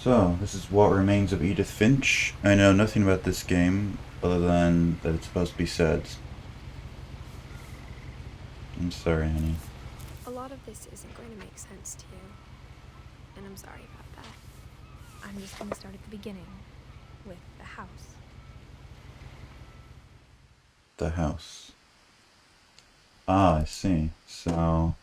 So, this is What Remains of Edith Finch. I know nothing about this game other than that it's supposed to be sad. I'm sorry, honey. A lot of this isn't going to make sense to you, and I'm sorry about that. I'm just going to start at the beginning, with the house. The house. Ah, I see. So,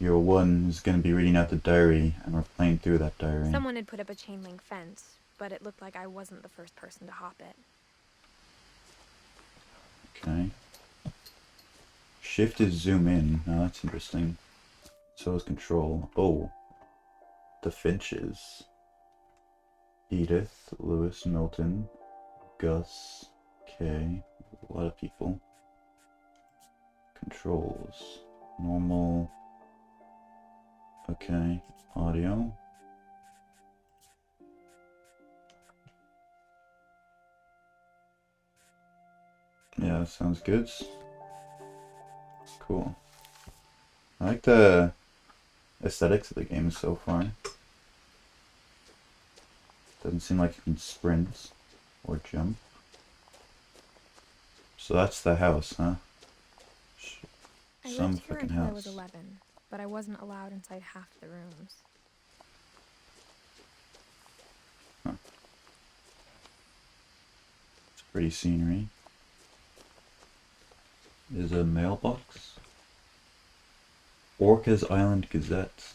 your one is going to be reading out the diary, and we're playing through that diary. Someone had put up a chain link fence, but it looked like I wasn't the first person to hop it. Okay. Shift is zoom in. Now that's interesting. So is control. Oh. The Finches. Edith, Lewis, Milton, Gus, Kay. A lot of people. Controls. Normal. Okay. Audio. Yeah, that sounds good. Cool. I like the aesthetics of the game so far. Doesn't seem like you can sprint or jump. So that's the house, huh? I Some lived here fucking until I was house. 11, but I wasn't allowed inside half the rooms. Huh. It's pretty scenery. There's a mailbox. Orca's Island Gazette.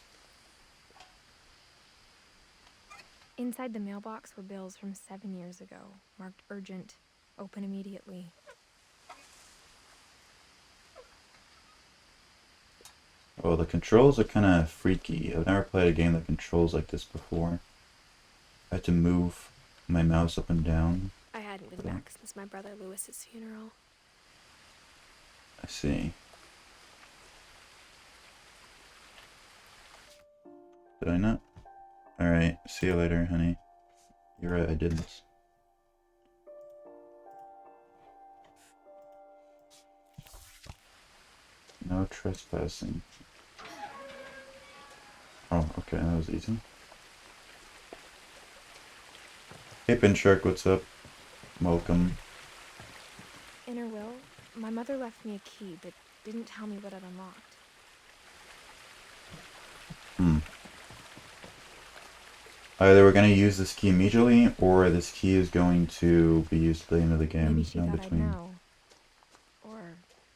Inside the mailbox were bills from 7 years ago, marked urgent, open immediately. Oh, the controls are kind of freaky. I've never played a game that controls like this before. I had to move my mouse up and down. I hadn't been back since my brother Lewis's funeral. I see. Did I not? Alright, see you later, honey. You're right, I didn't. No trespassing. Oh, okay, that was easy. Hey, Pinchurk, what's up? Welcome. In her will, my mother left me a key, but didn't tell me what it unlocked. Hmm. Either we're going to use this key immediately, or this key is going to be used at the end of the game. Maybe she No thought I'd between. know. Or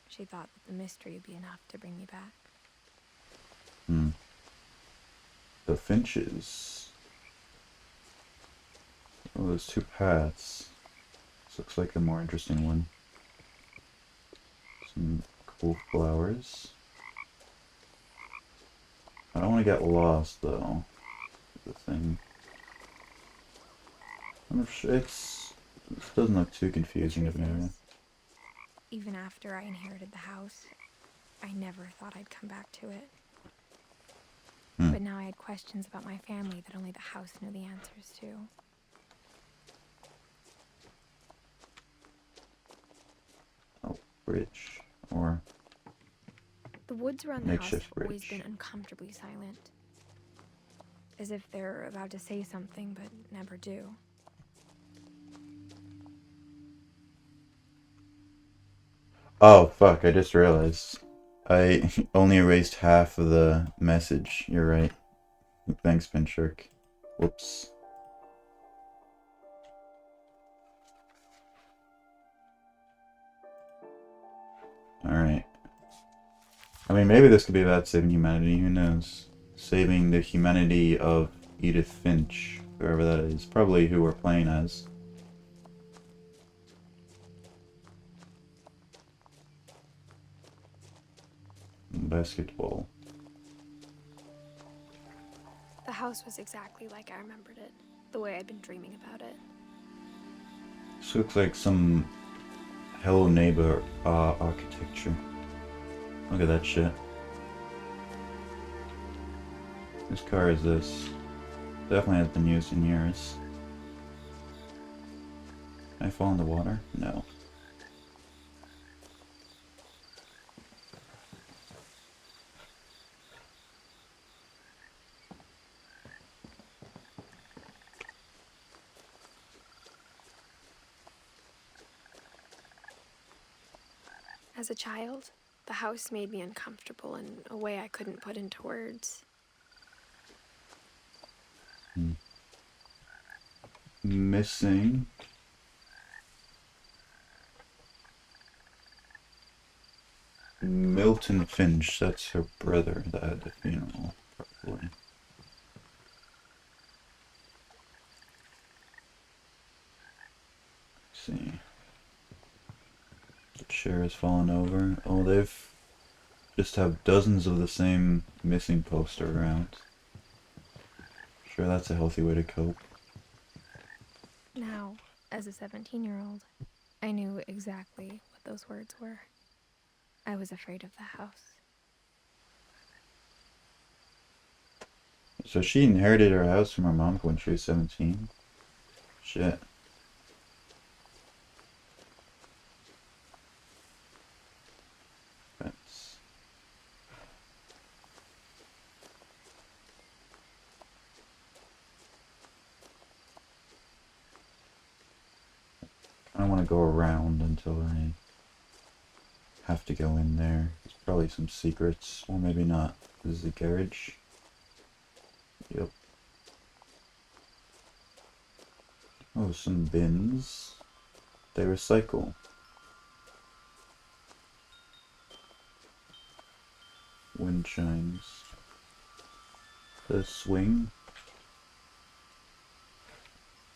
she thought that the mystery would be enough to bring me back. Hmm. The Finches. Oh, there's two paths. This looks like the more interesting one. Some cool flowers. I don't want to get lost, though. The thing. It doesn't look too The confusing of truth an area. is, even after I inherited the house, I never thought I'd come back to it. Hmm. But now I had questions about my family that only the house knew the answers to. Oh, bridge. Or The woods around the house makeshift have always been bridge. uncomfortably silent. As if they're about to say something, but never do. Oh, fuck, I just realized. I only erased half of the message. You're right. Thanks, Pinchurk. Whoops. Alright. I mean, maybe this could be about saving humanity, who knows? Saving the humanity of Edith Finch, whoever that is. Probably who we're playing as. Basketball. The house was exactly like I remembered it, the way I'd been dreaming about it. This looks like some Hello Neighbor architecture. Look at that shit. Whose car is this? Definitely has been used in years. Can I fall in the water? No. As a child, the house made me uncomfortable in a way I couldn't put into words. Missing. Milton Finch, that's her brother that had the funeral, probably. Let's see. The chair has fallen over. Oh, they've just have dozens of the same missing poster around. Sure, that's a healthy way to cope. Now, as a 17-year-old, I knew exactly what those words were. I was afraid of the house. So she inherited her house from her mom when she was 17? Shit. Fence. I don't want to go around until I have to go in there. There's probably some secrets, or maybe not. This is the garage. Yep. Oh, some bins. They recycle. Wind chimes. The swing.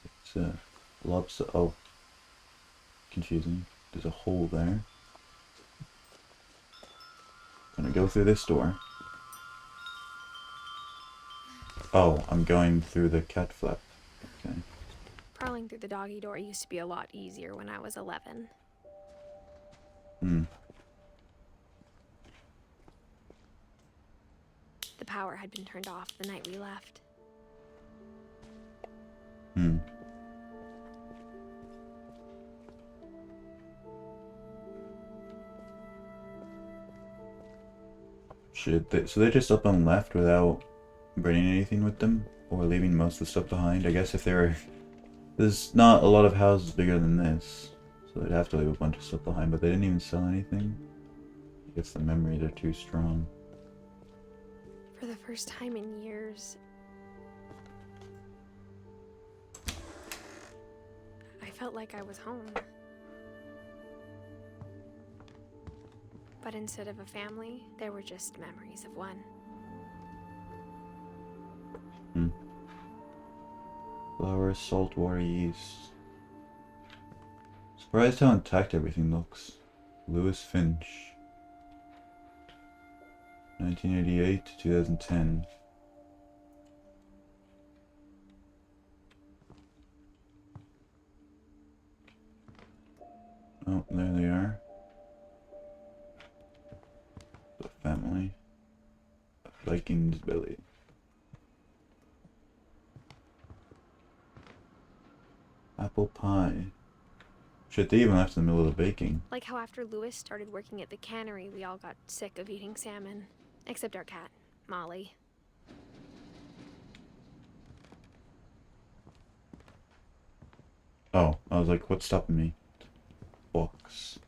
It's a lobster. Oh. Confusing. There's a hole there. Gonna go through this door. Oh, I'm going through the cat flap. Okay. Prowling through the doggy door used to be a lot easier when I was 11. The power had been turned off the night we left. Shit, so they're just up and left without bringing anything with them? Or leaving most of the stuff behind? I guess if they're... There's not a lot of houses bigger than this. So they'd have to leave a bunch of stuff behind, but they didn't even sell anything. I guess the memories are too strong. For the first time in years, I felt like I was home. But instead of a family, there were just memories of one. Flowers, saltwater yeast. Surprised how intact everything looks. Lewis Finch. 1988 to 2010. Oh, there they are. The family. Viking's belly. Apple pie. Shit, they even left in the middle of the baking. Like how after Lewis started working at the cannery, we all got sick of eating salmon. Except our cat, Molly. Oh, I was like, what's stopping me? Books.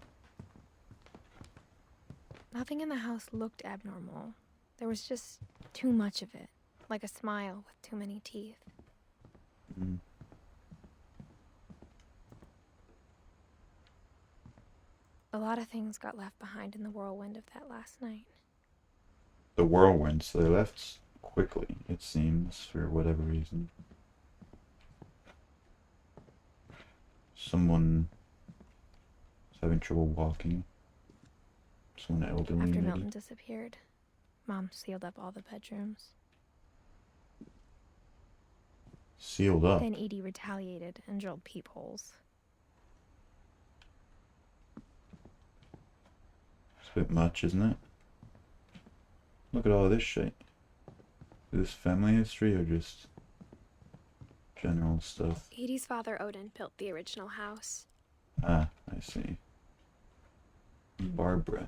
Nothing in the house looked abnormal. There was just too much of it. Like a smile with too many teeth. A lot of things got left behind in the whirlwind of that last night. The whirlwind, so they left quickly, it seems, for whatever reason. Someone is having trouble walking. Someone elderly. After maybe. Milton disappeared, Mom sealed up all the bedrooms. Sealed up. Then Edie retaliated and drilled peepholes. It's a bit much, isn't it? Look at all this shit. Is this family history or just general stuff? Edie's father, Odin, built the original house. Ah, I see. Barbara.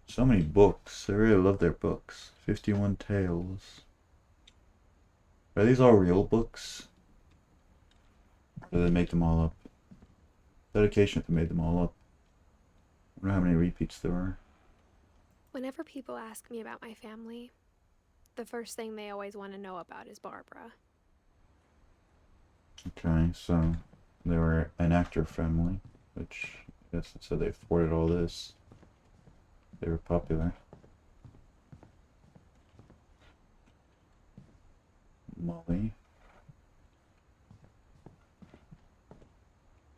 So many books. I really love their books. 51 Tales. Are these all real books? Or did they make them all up? Dedication if I made them all up. I wonder how many repeats there are. Whenever people ask me about my family, the first thing they always want to know about is Barbara. Okay, so they were an actor family, which I guess so they afforded all this. They were popular. Molly.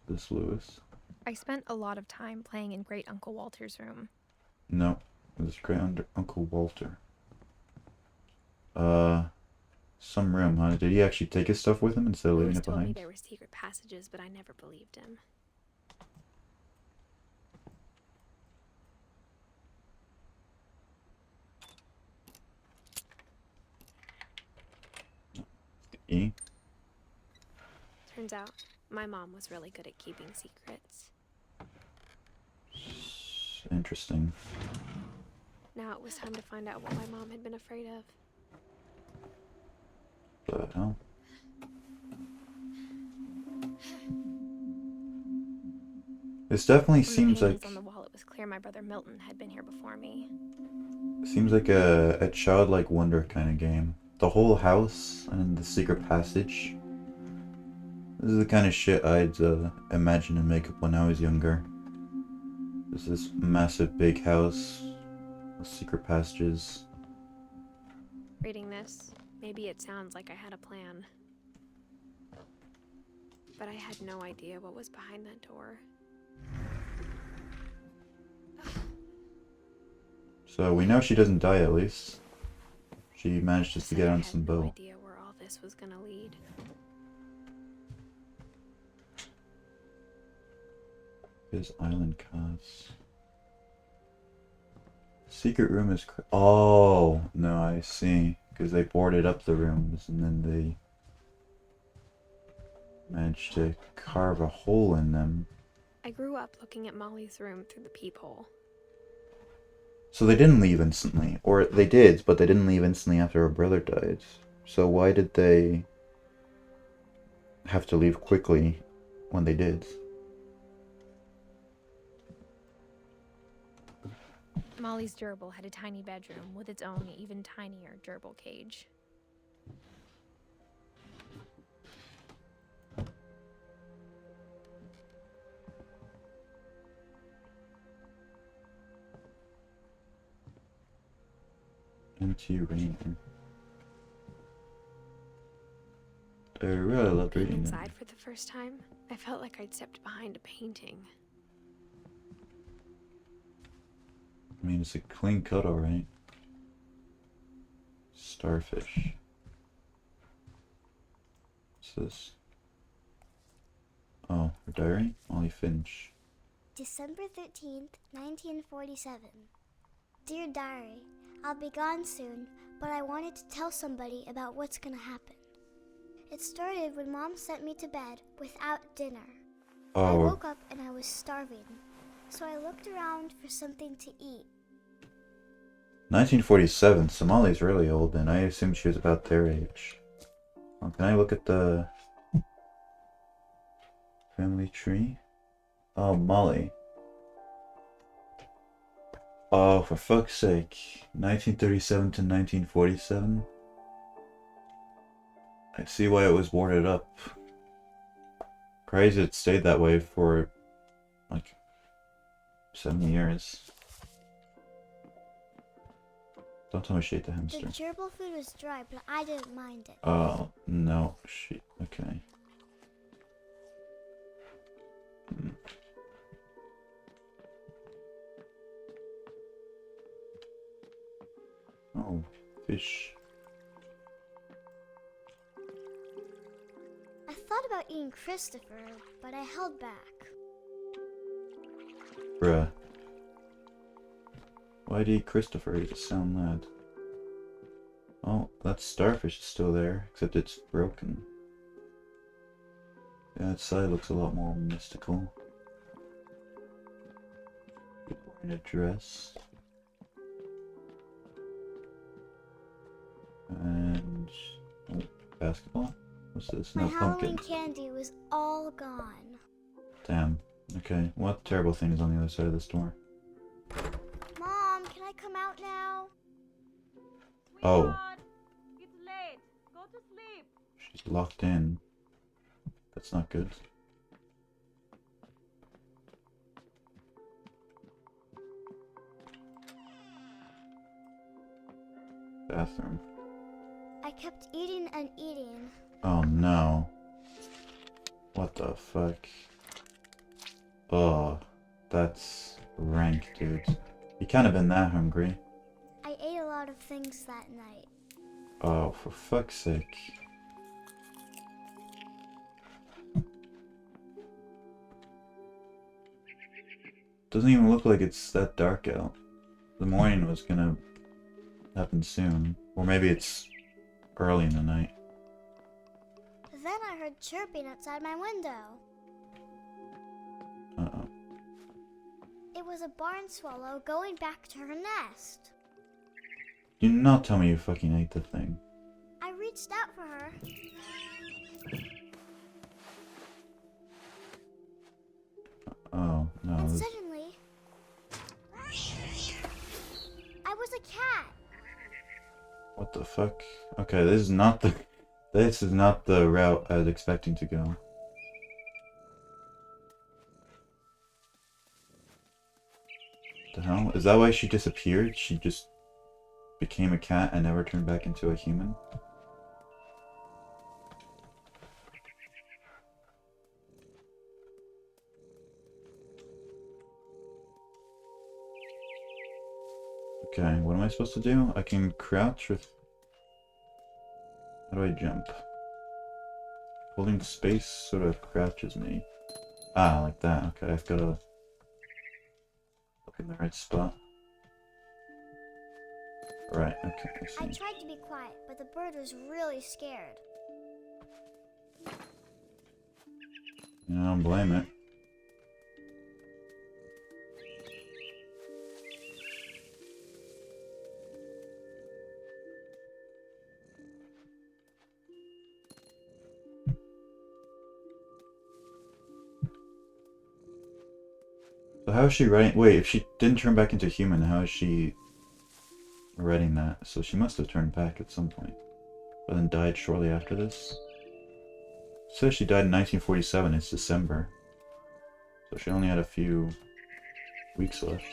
This Lewis. I spent a lot of time playing in Great Uncle Walter's room. No, it was Great Uncle Walter. Some room, huh? Did he actually take his stuff with him instead of leaving Lewis it told me behind? there were secret passages, but I never believed him. E? Turns out, my mom was really good at keeping secrets. Interesting. Now it was time to find out what my mom had been afraid of. The hell? This definitely From seems the like paintings on the wall, it was clear my brother Milton had been here before me. a childlike wonder kind of game. The whole house and the secret passage. This is the kind of shit I'd imagine and make up when I was younger. There's this massive big house with secret passages. Reading this, maybe it sounds like I had a plan. But I had no idea what was behind that door. So we know she doesn't die at least. She manages to get on some I had no boat. idea where all this was gonna lead. His island cause. Secret room is. Oh no, I see. Because they boarded up the rooms and then they managed to carve a hole in them. I grew up looking at Molly's room through the peephole. So they didn't leave instantly, or they did, but they didn't leave instantly after her brother died. So why did they have to leave quickly when they did? Molly's gerbil had a tiny bedroom with its own even tinier gerbil cage. Empty Rainer. I really love Being reading inside that. for the first time, I felt like I'd stepped behind a painting. I mean, it's a clean cut, alright. Starfish. What's this? Oh, her diary? Molly Finch. December 13th, 1947. Dear Diary, I'll be gone soon, but I wanted to tell somebody about what's gonna happen. It started when Mom sent me to bed without dinner. I Oh, woke up and I was starving, so I looked around for something to eat. 1947. Somali's really old, and I assume she was about their age. Oh, can I look at the family tree? Oh, Molly. Oh, for fuck's sake. 1937 to 1947? I see why it was boarded up. Crazy it stayed that way for, like, 7 years. Don't tell me she ate the The hamster. gerbil food was dry, but I didn't mind it. Oh, no. Shit. Okay. Hmm. Oh, fish. I thought about eating Christopher, but I held back. Bruh. Why'd he eat Christopher? He just sound mad. Oh, that starfish is still there, except it's broken. The outside looks a lot more mystical. People in a dress. And... oh, basketball? What's this? My No, pumpkin. Halloween candy was all gone. Damn. Okay, what terrible thing is on the other side of this door? Mom, can I come out now? Oh. Sweetheart, it's late. Go to sleep. She's locked in. That's not good. Bathroom. I kept eating and eating. Oh no. What the fuck? Oh, that's rank, dude. You can't have been that hungry. I ate a lot of things that night. Oh, for fuck's sake. Doesn't even look like it's that dark out. The morning was gonna happen soon. Or maybe it's early in the night. Then I heard chirping outside my window. Uh-oh. It was a barn swallow going back to her nest. Do not tell me you fucking ate the thing. I reached out for her. Oh, no. And This... suddenly, I was a cat. What the fuck? Okay, this is not the... This is not the route I was expecting to go. The hell? Is that why she disappeared? She just became a cat and never turned back into a human? Okay, what am I supposed to do? I can crouch with... How do I jump? Holding space sort of crouches me. Ah, like that. Okay, I've got to look in the right spot. Right, okay, I I see. tried to be quiet, but the bird was really scared. I don't blame it. So how is she writing? Wait, if she didn't turn back into human, how is she writing that? So she must have turned back at some point, but then died shortly after this. It says she died in 1947. It's December, so she only had a few weeks left.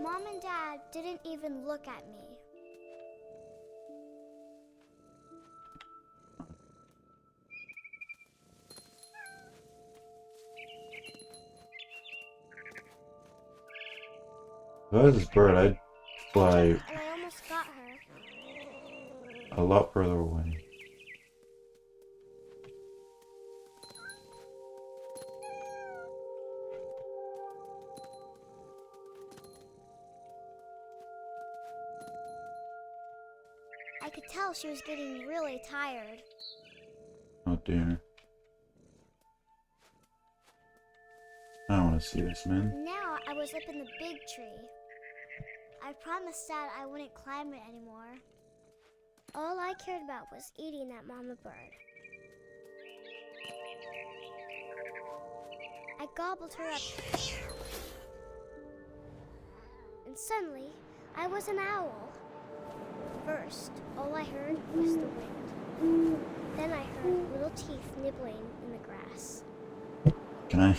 Mom and Dad didn't even look at me. If I was this bird, I'd fly And I almost got her. a lot further away. I could tell she was getting really tired. Oh dear. I don't want to see this, man. Now I was up in the big tree. I promised Dad I wouldn't climb it anymore. All I cared about was eating that mama bird. I gobbled her up. And suddenly, I was an owl. First, all I heard was the wind. Then I heard little teeth nibbling in the grass. Can I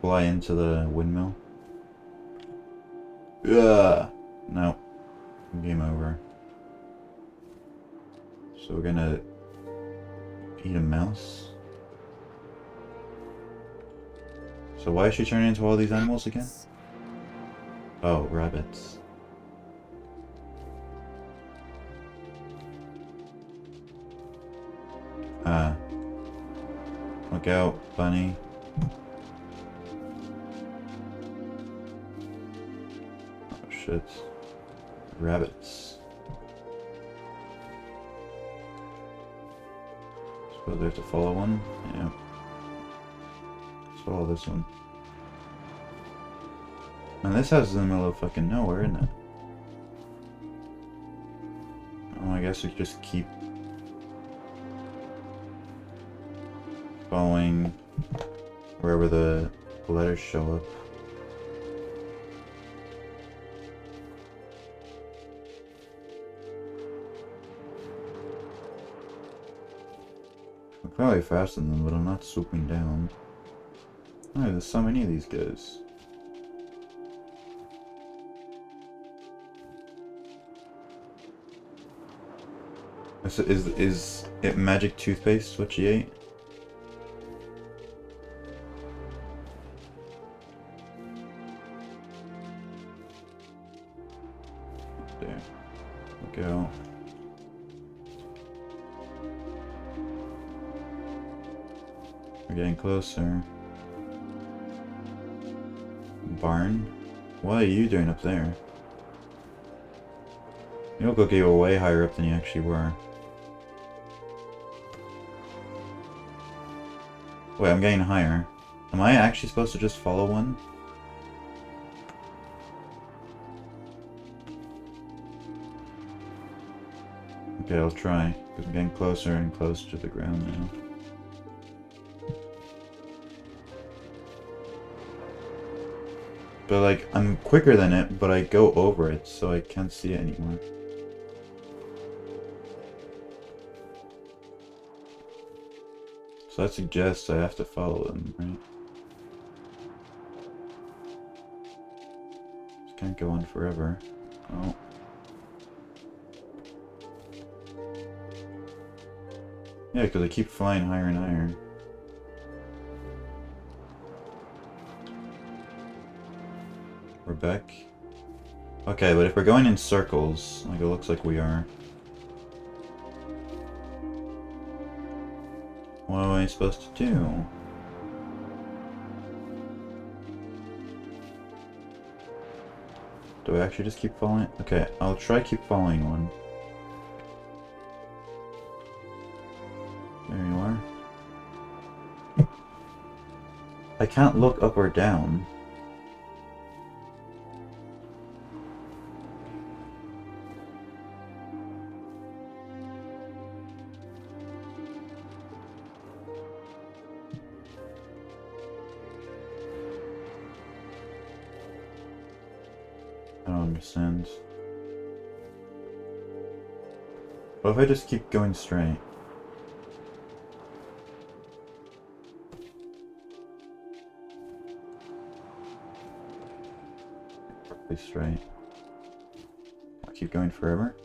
fly into the windmill? Yeah. No. Game over. So we're gonna eat a mouse. So why is she turning into all these animals again? Oh, rabbits. Ah. Look out, bunny. Oh shit. Rabbits. Suppose we have to follow one? Yeah. Let's follow this one. And this house is in the middle of fucking nowhere, isn't it? Oh, I guess we just keep following wherever the letters show up. I'm clearly faster than them, but I'm not swooping down. Oh, there's so many of these guys. Is it magic toothpaste what she ate? There. Look out. We're getting closer. Barn? What are you doing up there? You look like you were way higher up than you actually were. Wait, I'm getting higher. Am I actually supposed to just follow one? Okay, I'll try. Because I'm getting closer and closer to the ground now. But like, I'm quicker than it, but I go over it, so I can't see it anymore. So that suggests I have to follow them, right? Just can't go on forever. Oh. Yeah, because I keep flying higher and higher. We're back. Okay, but if we're going in circles, like it looks like we are. What am I supposed to do? Do I actually just keep following? Okay, I'll try keep following one. There you are. I can't look up or down. I don't understand. What if I just keep going straight? Perfectly straight. I'll keep going forever?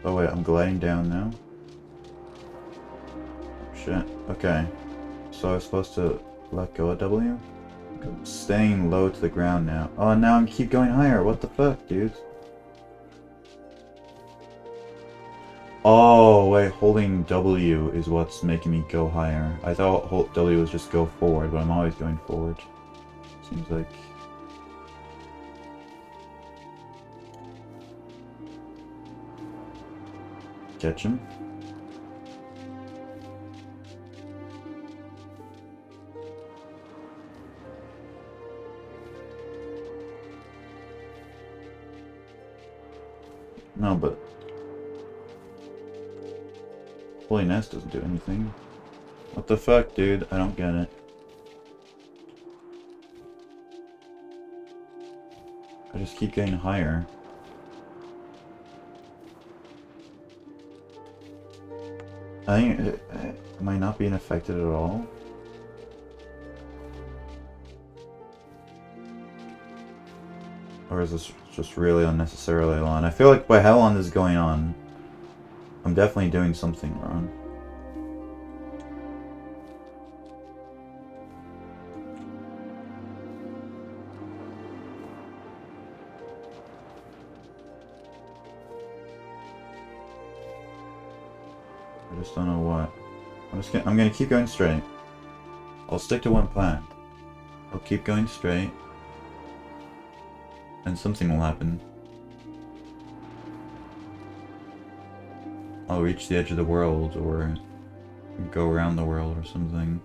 Oh wait, I'm gliding down now? Shit. Okay. So I was supposed to let go of W? I'm staying low to the ground now. Oh, now I keep going higher. What the fuck, dude? Oh, wait, holding W is what's making me go higher. I thought hold W was just go forward, but I'm always going forward. Seems like... Catch him. No, but holiness doesn't do anything. What the fuck, dude? I don't get it. I just keep getting higher. I think, am I not being affected at all? Or is this just really unnecessarily long? I feel like by how long this is going on, I'm definitely doing something wrong. I just don't know what. I'm gonna keep going straight. I'll stick to one plan. I'll keep going straight. And something will happen. I'll reach the edge of the world, or go around the world, or something.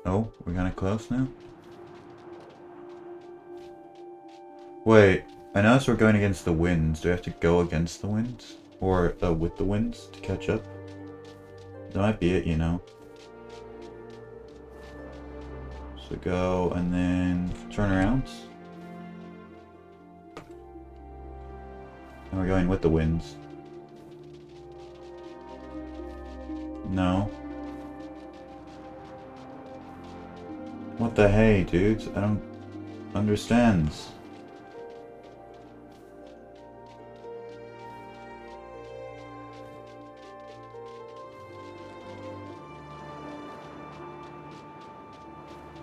Oh, we're kinda close now? Wait, I noticed we're going against the winds. Do we have to go against the winds? Or with the winds to catch up? That might be it, you know. So go and then turn around. And we're going with the winds. No. What the hey, dudes? I don't understand.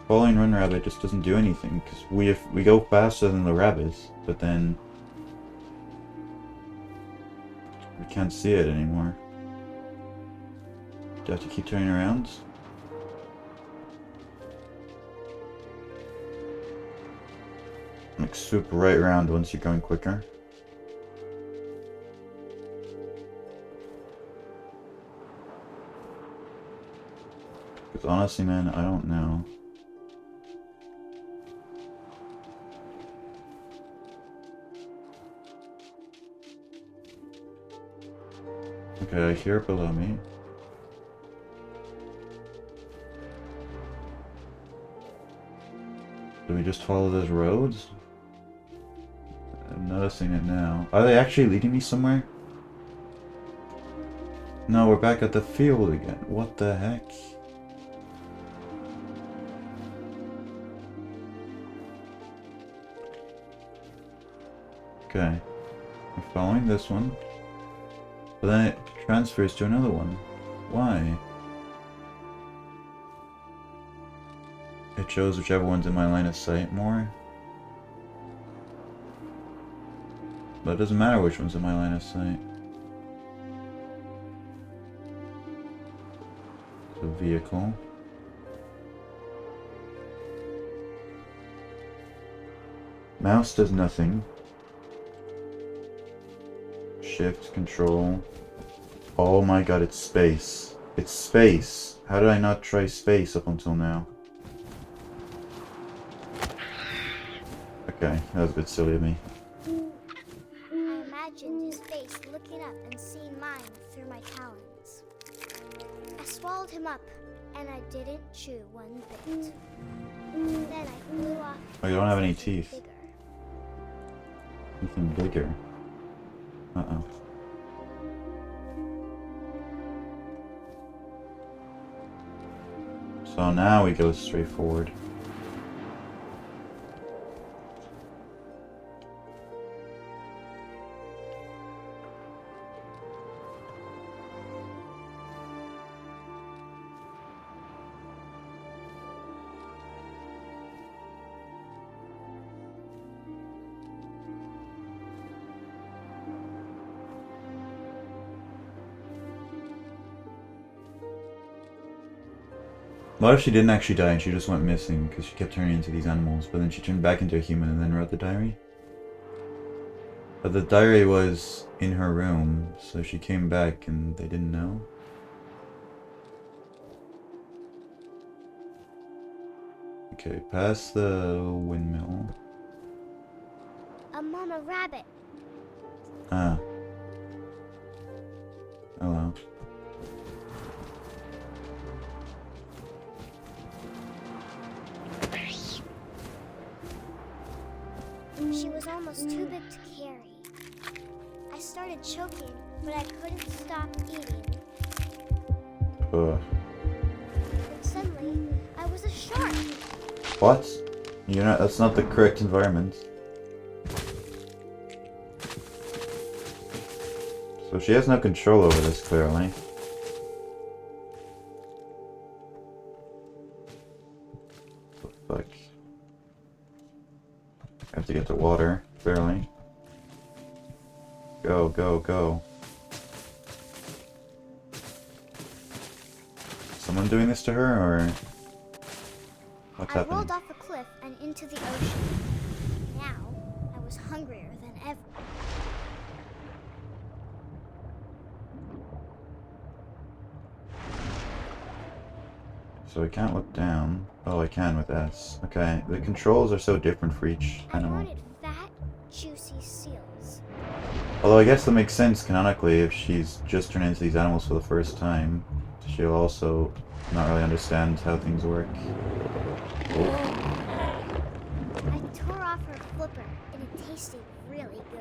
Following Run Rabbit just doesn't do anything, because we go faster than the rabbits, but then we can't see it anymore. Do I have to keep turning around? Like swoop right around once you're going quicker. Because honestly, man, I don't know. Okay, I hear it below me. Do we just follow those roads? I'm noticing it now. Are they actually leading me somewhere? No, we're back at the field again. What the heck? Okay. We're following this one. But then it transfers to another one. Why? It shows whichever one's in my line of sight more. But it doesn't matter which one's in my line of sight. It's a vehicle. Mouse does nothing. Shift, control. Oh my god, it's space. It's space. How did I not try space up until now? Okay, that was a bit silly of me. I imagined his face looking up and seeing mine through my talons. I swallowed him up, and I didn't chew one bit. Then I flew off. Oh, you don't have any teeth. Bigger. Anything bigger. Uh-oh. So now we go straight forward. What if she didn't actually die and she just went missing because she kept turning into these animals, but then she turned back into a human and then wrote the diary? But the diary was in her room, so she came back and they didn't know? Okay, past the windmill. A mama rabbit. Ah. Hello. She was almost too big to carry. I started choking, but I couldn't stop eating. Ugh. And suddenly, I was a shark. What? You're not, that's not the correct environment. So she has no control over this, clearly. What the fuck? I have to get to water, clearly. Go, go, go. Someone doing this to her, or what's I happening? rolled off a cliff and into the ocean. Now, I was hungrier than ever. So I can't look down. Oh, I can with S. Okay, the controls are so different for each I animal. wanted fat, juicy seals. Although I guess that makes sense canonically if she's just turned into these animals for the first time. She'll also not really understand how things work. I tore off her flipper, and it tasted really good.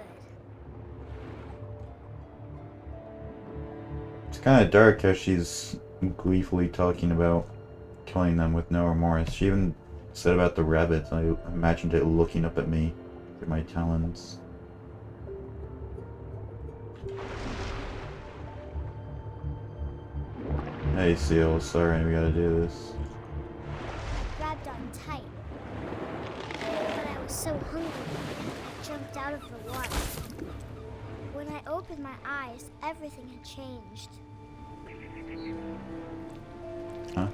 It's kind of dark how she's gleefully talking about killing them with no remorse. She even said about the rabbit, I imagined it looking up at me through my talons. Hey Seal, sorry we gotta do this. I grabbed on tight, but I was so hungry, I jumped out of the water. When I opened my eyes, everything had changed. Huh?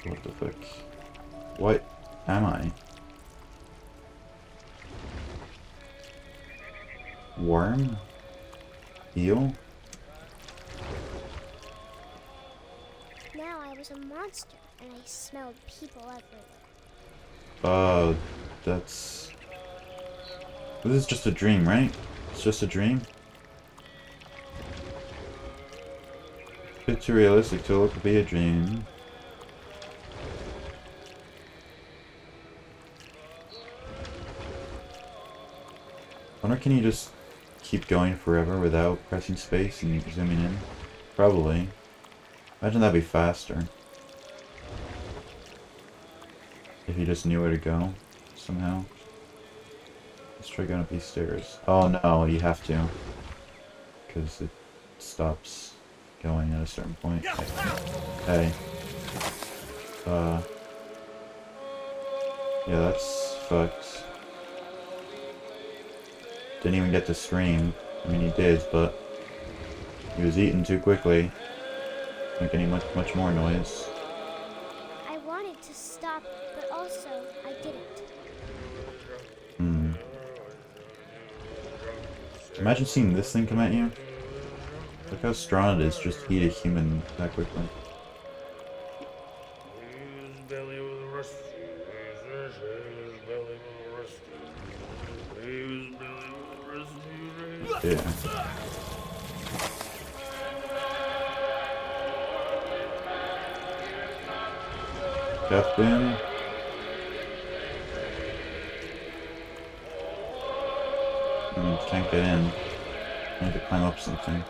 What the fuck? What am I? Worm? Eel? Now I was a monster, and I smelled people everywhere. Oh, that's... This is just a dream, right? It's just a dream? Bit too realistic to look to be a dream. Wonder, can you just keep going forever without pressing space and zooming in? Probably. Imagine that'd be faster. If you just knew where to go, somehow. Let's try going up these stairs. Oh no, you have to. Because it stops going at a certain point. Hey. Yeah, that's fucked. Didn't even get to scream. I mean, he did, but he was eaten too quickly. Make any much more noise. I wanted to stop, but also I didn't. Hmm. Imagine seeing this thing come at you. Look how strong it is just to eat a human that quickly. Yeah. Death bin. Can't get in. I need to climb up something.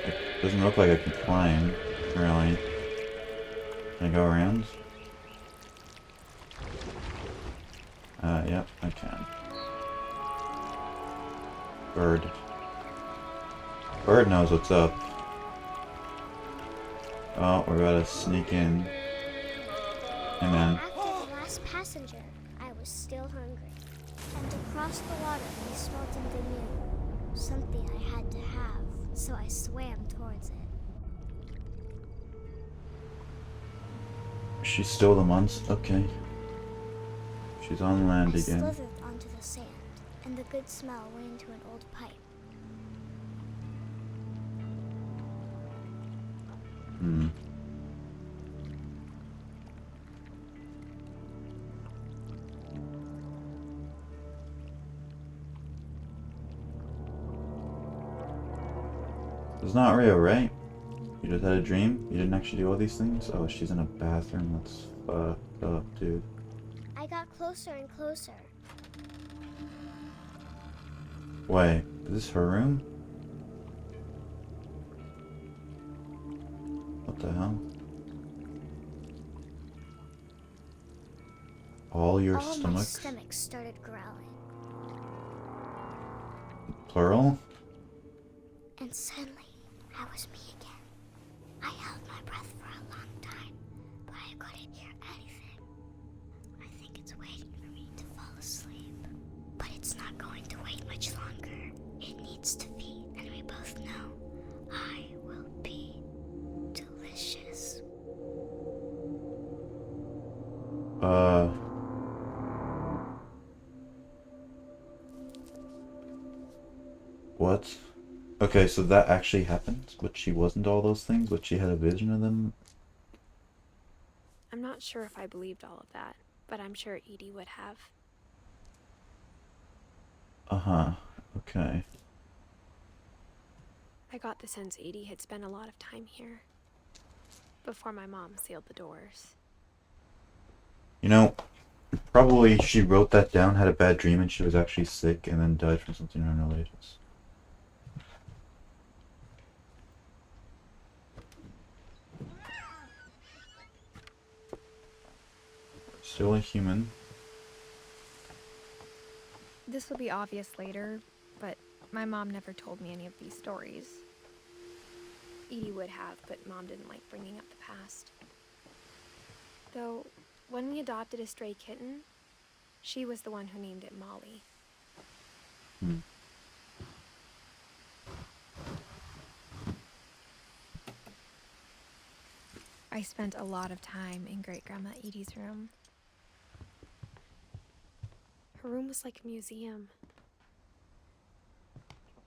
It doesn't look like I can climb, really. Can I go around? Yep, I can. Bird. Bird knows what's up. Oh, we're about to sneak in. Hey man. After the last passenger, I was still hungry. And across the water, I smelled something new. Something I had to have, so I swam towards it. She's still the monster. Okay. She's on land I again. slithered onto the sand, and the good smell went into an old pipe. Hmm. It's not real, right? You just had a dream? You didn't actually do all these things? Oh, she's in a bathroom. That's fucked up, dude. I got closer and closer. Wait, is this her room? What the hell? All your All my stomachs? stomach started growling. Plural? And suddenly, I was me again. I held my breath for a long time, but I couldn't hear anything. I think it's waiting for me to fall asleep. But it's not going to wait much longer. It needs to feed, and we both know I will be delicious. What? Okay, so that actually happened, but she wasn't all those things, but she had a vision of them. I'm not sure if I believed all of that, but I'm sure Edie would have. Uh-huh. Okay. I got the sense Edie had spent a lot of time here before my mom sealed the doors. You know, probably she wrote that down, had a bad dream, and she was actually sick, and then died from something unrelated. Still a human. This will be obvious later, but my mom never told me any of these stories. Edie would have, but Mom didn't like bringing up the past. Though, when we adopted a stray kitten, she was the one who named it Molly. Hmm. I spent a lot of time in Great-Grandma Edie's room. Her room was like a museum.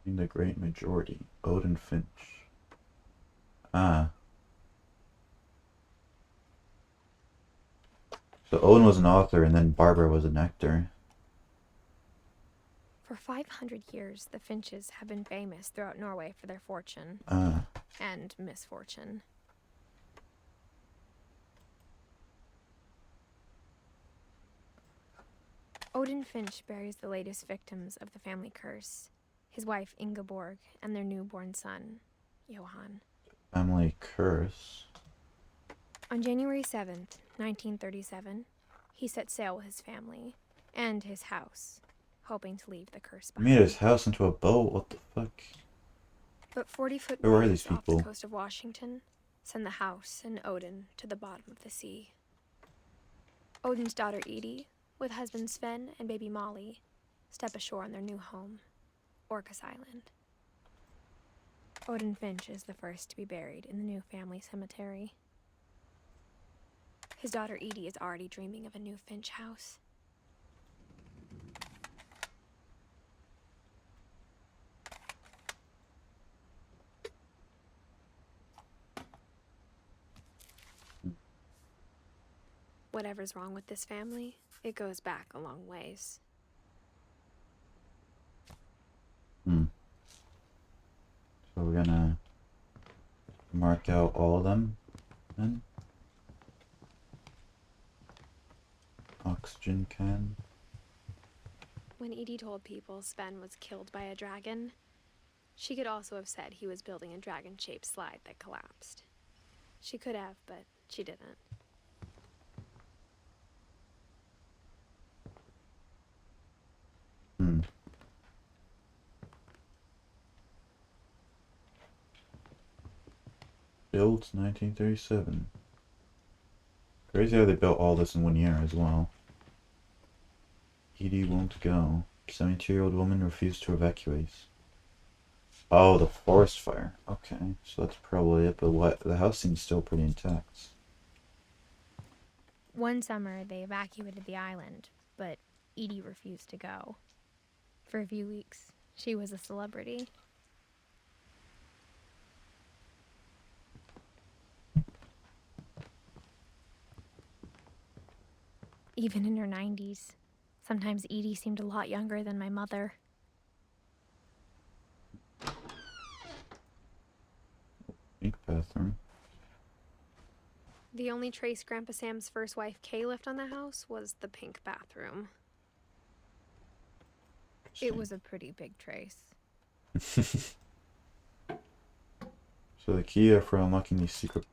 In the great majority. Odin Finch. Ah. So Owen was an author, and then Barbara was an actor. For 500 years, the Finches have been famous throughout Norway for their fortune. Ah. And misfortune. Odin Finch buries the latest victims of the family curse, his wife Ingeborg and their newborn son, Johan. Family curse. On January 7th, 1937, he set sail with his family and his house, hoping to leave the curse He behind. made his house into a boat. What the fuck? But 40-foot Who are these waves off people? the coast of Washington send the house and Odin to the bottom of the sea. Odin's daughter Edie, with husband Sven and baby Molly, step ashore on their new home, Orcas Island. Odin Finch is the first to be buried in the new family cemetery. His daughter Edie is already dreaming of a new Finch house. Whatever's wrong with this family, it goes back a long ways. Hmm. So we're gonna mark out all of them then. Oxygen can. When Edie told people Sven was killed by a dragon, she could also have said he was building a dragon-shaped slide that collapsed. She could have, but she didn't. Hmm. Built 1937. Crazy how they built all this in 1 year as well. Edie won't go. 72-year-old woman refused to evacuate. Oh, the forest fire. Okay, so that's probably it, but what? The house seems still pretty intact. One summer, they evacuated the island, but Edie refused to go. For a few weeks, she was a celebrity. Even in her 90s, sometimes Edie seemed a lot younger than my mother. Pink bathroom. The only trace Grandpa Sam's first wife, Kay, left on the house was the pink bathroom. It was a pretty big trace. So the key for unlocking these secret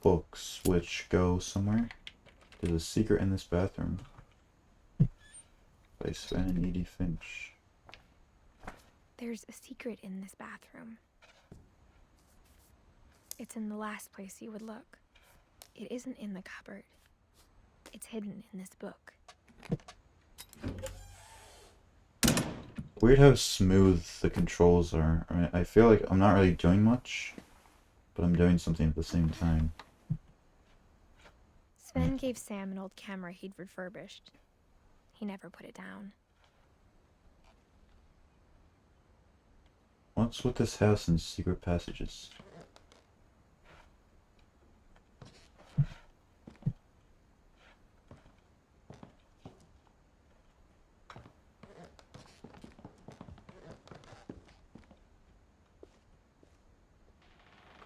books, which go somewhere. There's a secret in this bathroom. By Sven and Edie Finch. There's a secret in this bathroom. It's in the last place you would look. It isn't in the cupboard. It's hidden in this book. Weird how smooth the controls are. I mean, I feel like I'm not really doing much, but I'm doing something at the same time. Sven gave Sam an old camera he'd refurbished. He never put it down. What's with this house and secret passages?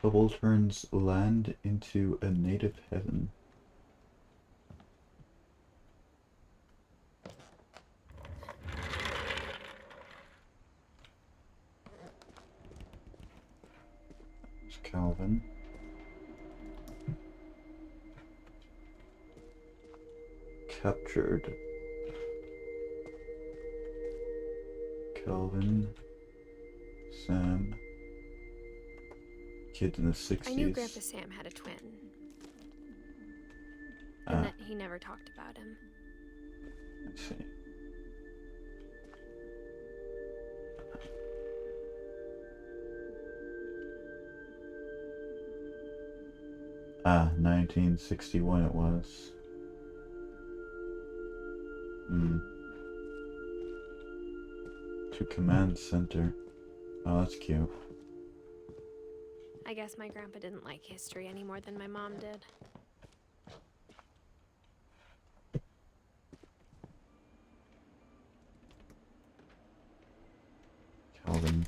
Couple turns land into a native heaven. There's Calvin. Captured. Calvin. Sam. Kids in the 60s. I knew Grandpa Sam had a twin. And that he never talked about him. Let's see. Ah, 1961 it was. To command center. Oh, that's cute. I guess my grandpa didn't like history any more than my mom did. Calvin.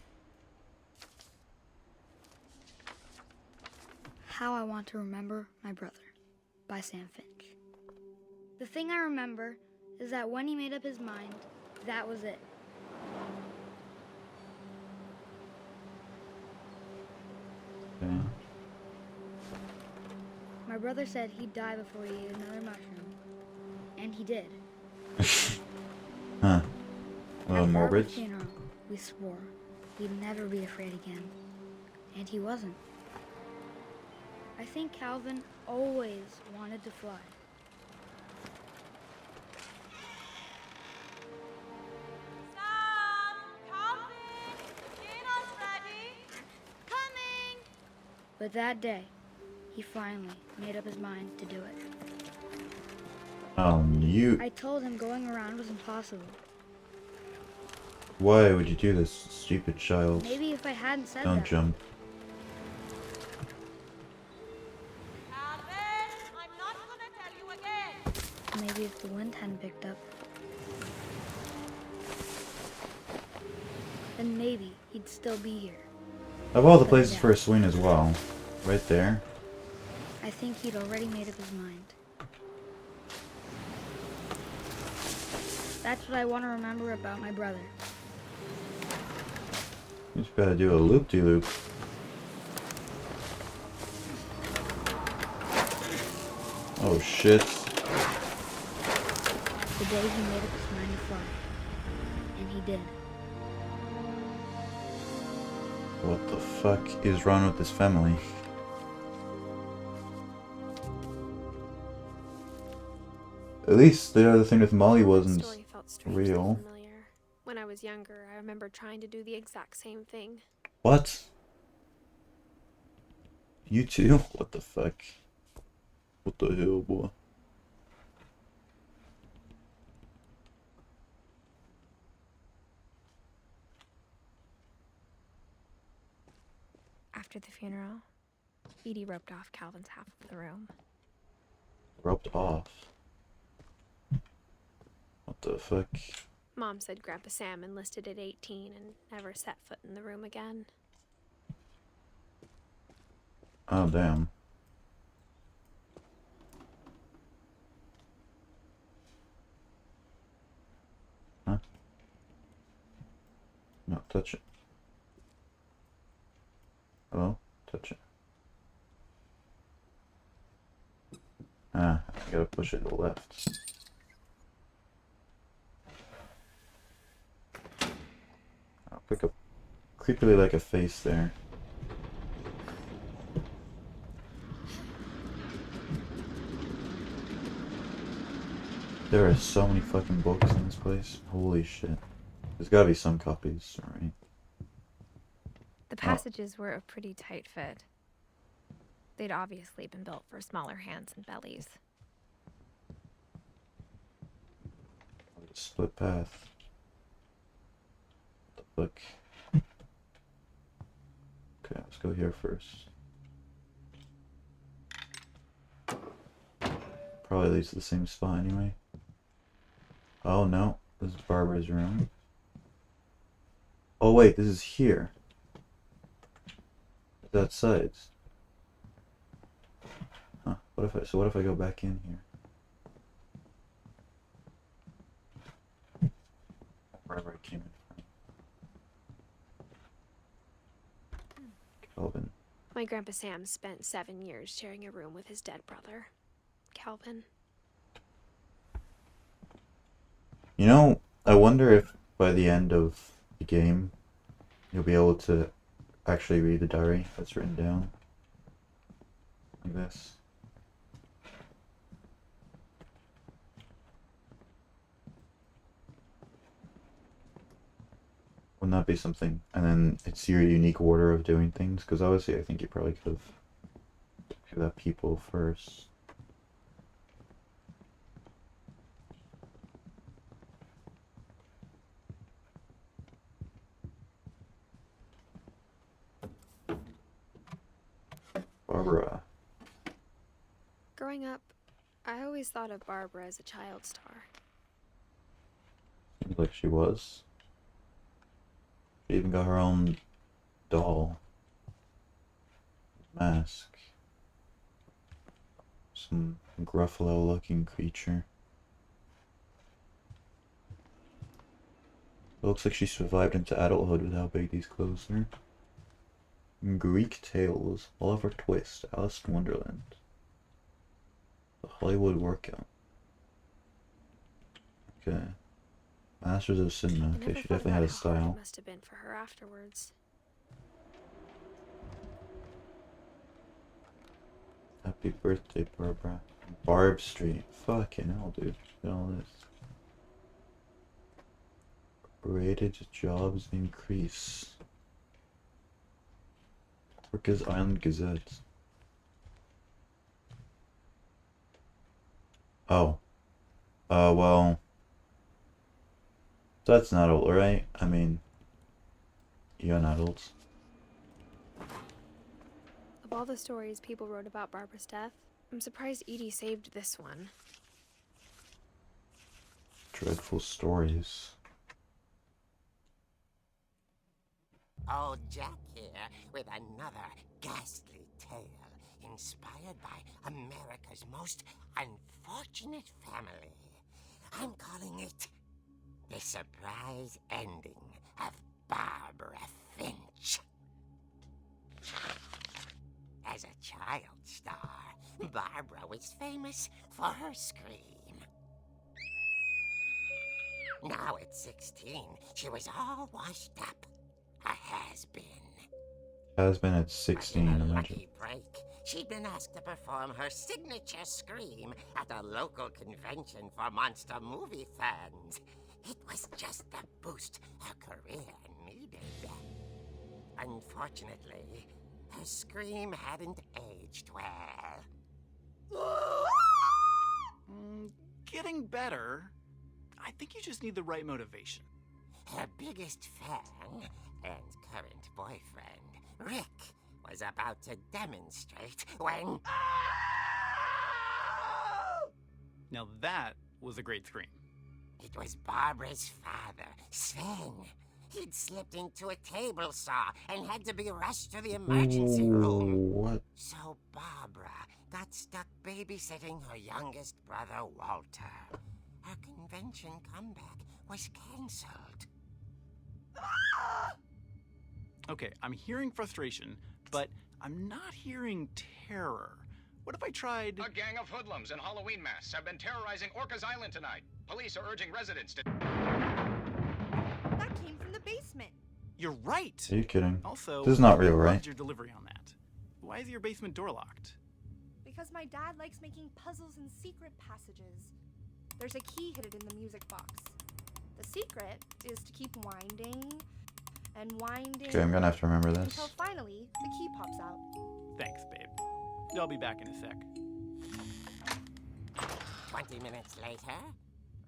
How I Want to Remember My Brother by Sam Finch. The thing I remember is that when he made up his mind, that was it. Okay. My brother said he'd die before he ate another mushroom. And he did. Huh. A At little morbid. Barbara's funeral, we swore we'd never be afraid again. And he wasn't. I think Calvin always wanted to fly. Sam! Calvin! Dinner's ready! Coming! But that day, he finally made up his mind to do it. You. I told him going around was impossible. Why would you do this, stupid child? Maybe if I hadn't said Don't that. jump. Calvin! I'm not gonna tell you again! Maybe if the wind hadn't picked up. Then maybe he'd still be here. Of all the places for a swing as well. Right there. I think he'd already made up his mind. That's what I want to remember about my brother. You just gotta do a loop-de-loop. Oh shit. The day he made up his mind to fly. And he did. What the fuck is wrong with this family? At least the other thing with Molly wasn't The story felt strangely real. familiar. When I was younger, I remember trying to do the exact same thing. What? You too? What the fuck? What the hell, boy? After the funeral, Edie roped off Calvin's half of the room. Roped off. What the fuck? Mom said Grandpa Sam enlisted at 18 and never set foot in the room again. Oh, damn. Huh? No, touch it. Hello? Touch it. Ah, I gotta push it to the left. I'll pick up creepily like a face there. There are so many fucking books in this place. Holy shit. There's gotta be some copies, right? The passages were a pretty tight fit. They'd obviously been built for smaller hands and bellies. Split path. What the fuck? Okay, let's go here first. Probably leads to the same spot anyway. Oh no, this is Barbara's room. Oh wait, this is here. That sides. Huh? What if I go back in here? Wherever I came in from. Calvin. My Grandpa Sam spent 7 years sharing a room with his dead brother, Calvin. You know, I wonder if by the end of the game, you'll be able to actually read the diary that's written down. Like this. Wouldn't that be something? And then it's your unique order of doing things, because obviously I think you probably could have given that people first. Barbara. Growing up, I always thought of Barbara as a child star. Seems like she was. She even got her own doll. Mask. Some Gruffalo looking creature. It looks like she survived into adulthood with how big these clothes are. Greek Tales, Oliver Twist, Alice in Wonderland. The Hollywood Workout. Okay. Masters of Cinema. I Okay, never she thought definitely had a about how hard style. it must have been for her afterwards. Happy birthday, Barbara. Barb Street. Fucking hell, dude. Look at all this. Rated jobs increase. Orca's Island Gazette. Oh. Well. That's an adult, right? I mean, young adults. Of all the stories people wrote about Barbara's death, I'm surprised Edie saved this one. Dreadful stories. Old Jack here with another ghastly tale inspired by America's most unfortunate family. I'm calling it The Surprise Ending of Barbara Finch. As a child star, Barbara was famous for her scream. Now at 16, she was all washed up. A has-been. Has been at 16, But in a imagine. lucky break, she'd been asked to perform her signature scream at a local convention for monster movie fans. It was just the boost her career needed. Unfortunately, her scream hadn't aged well. Getting better. I think you just need the right motivation. Her biggest fan and current boyfriend, Rick, was about to demonstrate when... Now that was a great scream. It was Barbara's father, Sven. He'd slipped into a table saw and had to be rushed to the emergency room. What? So Barbara got stuck babysitting her youngest brother, Walter. Her convention comeback was cancelled. Okay, I'm hearing frustration, but I'm not hearing terror. What if I tried... A gang of hoodlums in Halloween masks have been terrorizing Orca's Island tonight. Police are urging residents to... That came from the basement. You're right! Are you kidding? Also, This is not real, what right? was your delivery on that? Why is your basement door locked? Because my dad likes making puzzles and secret passages. There's a key hidden in the music box. The secret is to keep winding and winding Okay, I'm gonna have to remember this. until finally the key pops out. Thanks, babe. I'll be back in a sec. 20 minutes later,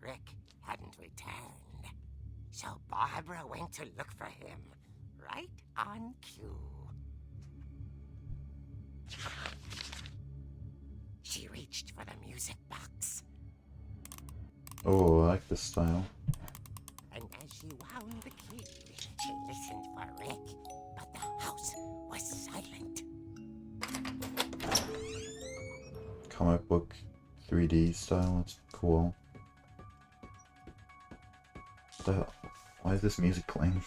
Rick hadn't returned. So Barbara went to look for him, right on cue. She reached for the music box. Oh, I like this style. And as she wound the key, she listened for Rick, but the house was silent. Comic book 3D style, that's cool. What the hell? Why is this music playing?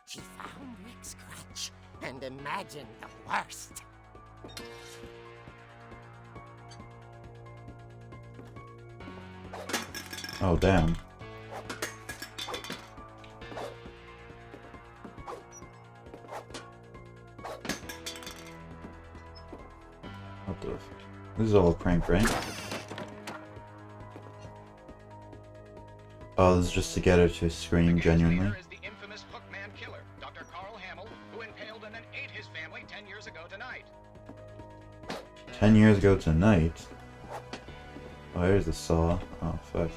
She found Rick's crutch and imagined the worst. Oh, damn. What the f- This is all a prank, right? Oh, this is just to get her to scream genuinely. Here is the infamous Hookman killer, Dr. Carl Hamill, who impaled and then ate his family 10 years ago tonight. 10 years ago tonight? Oh, here's the saw. Oh, fuck.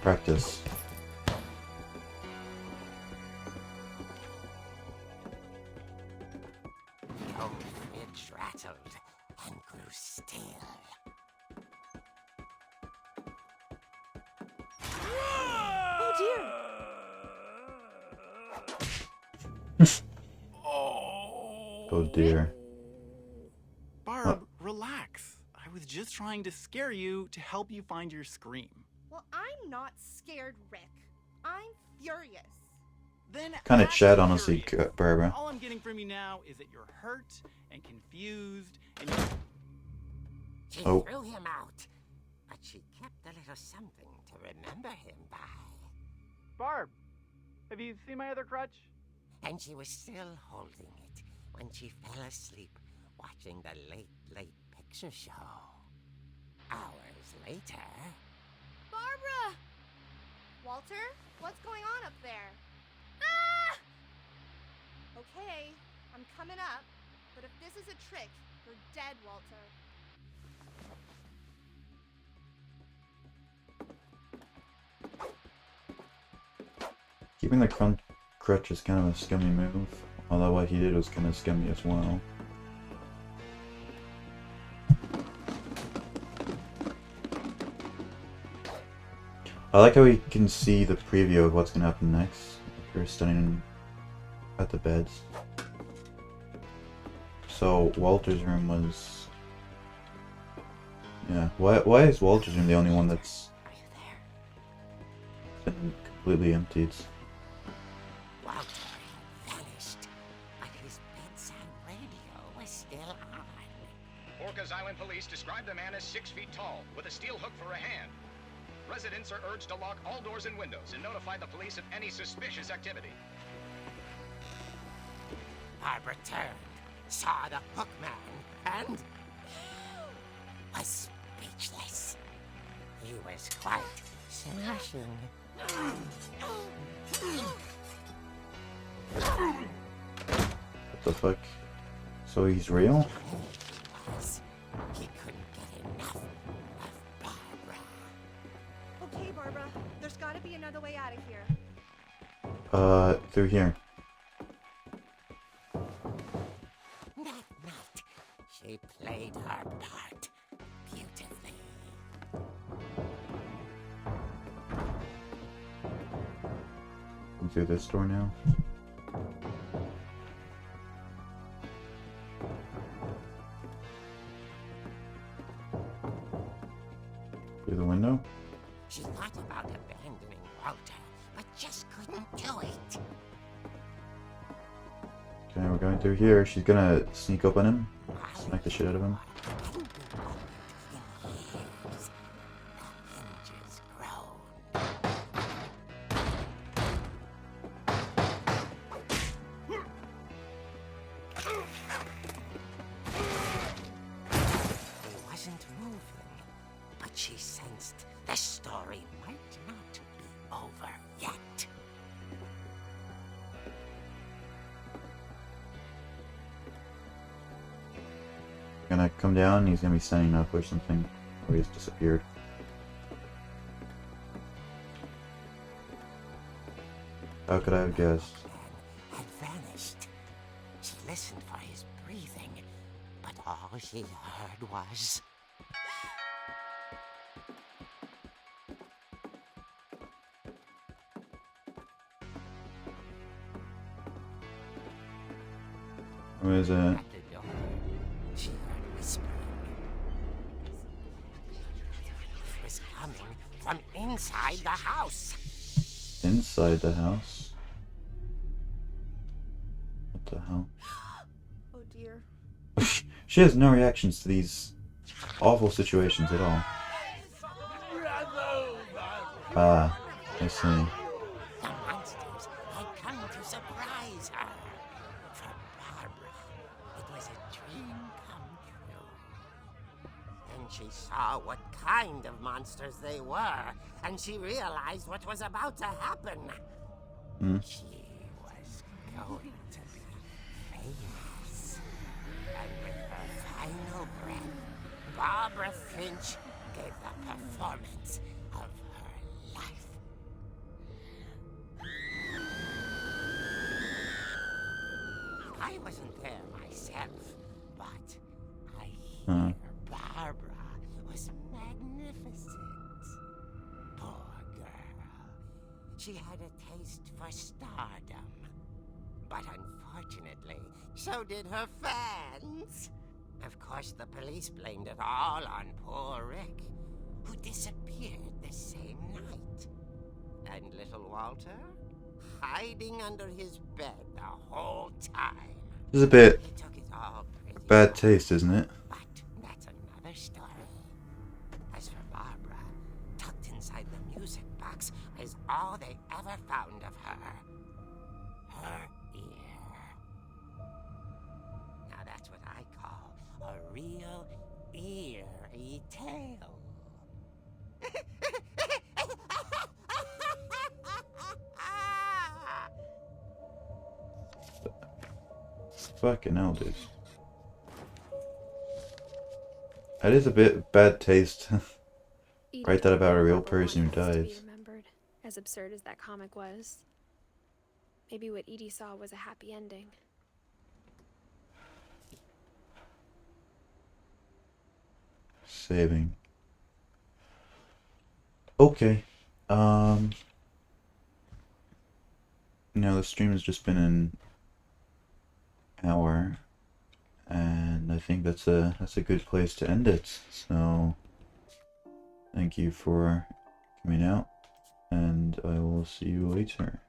Practice. The old fridge rattled and grew still. Oh dear! Oh dear. Barb, relax. I was just trying to scare you to help you find your scream. Well, I'm not scared, Rick. I'm furious. Then Kinda act chat, honestly, furious. Barbara. All I'm getting from you now is that you're hurt and confused and you She Oh. threw him out, but she kept a little something to remember him by. Barb, have you seen my other crutch? And she was still holding it when she fell asleep watching the late picture show. Hours later... Barbara! Walter, what's going on up there? Ah! Okay, I'm coming up, but if this is a trick, you're dead, Walter. Keeping the crutch is kind of a scummy move, although what he did was kind of scummy as well. I like how we can see the preview of what's going to happen next. We're standing at the beds. So Walter's room was... Yeah, why is Walter's room the only one that's Are you there? been completely emptied? Walter had vanished, but his bedside radio was still on. Orcas Island police describe the man as 6 feet tall, with a steel hook for a hand. Residents are urged to lock all doors and windows and notify the police of any suspicious activity. Barbara turned, saw the hook man, and was speechless. He was quite smashing. What the fuck? So he's real? He couldn't get enough of Barbara. Okay, Barbara, there's gotta be another way out of here. Through here. That night, she played her part beautifully. Come through this door now. Through the window? She thought about abandoning Walter, but just couldn't do it. Okay, we're going through here. She's gonna sneak up on him. Smack the shit out of him. He wasn't moving, but she sensed the story might not be over yet. gonna come down, he's gonna be standing up or something. Or he's disappeared. How could I have guessed? Had vanished. She listened for his breathing, but all she heard was... What is it? At the door, she heard whispering. It was coming from inside the house. Inside the house? What the hell? Oh dear. She has no reactions to these awful situations at all. Ah, I see. The monsters had come to surprise her. For Barbara, it was a dream come true. Then she saw what kind of monsters they were, and she realized what was about to happen. She was going to be famous. And with her final breath, Barbara Finch gave the performance of her life. I wasn't there myself, but I hear Barbara was magnificent. Poor girl. She had a taste for stardom. But unfortunately, so did her fans. Of course, the police blamed it all on poor Rick, who disappeared the same night. And little Walter? Hiding under his bed the whole time. This is a bit He took it all pretty bad well. taste, isn't it? But that's another story. As for Barbara, tucked inside the music box is all they ever found of her. Her ear. Now that's what I call a real eerie tale. Fucking hell, dude. That is a bit bad taste. Edith Write that about a real never person who wanted this to be dies. remembered, as absurd as that comic was. Maybe what Edie saw was a happy ending. Saving. Okay. Now the stream has just been an hour, and I think that's a good place to end it. So thank you for coming out, and I will see you later.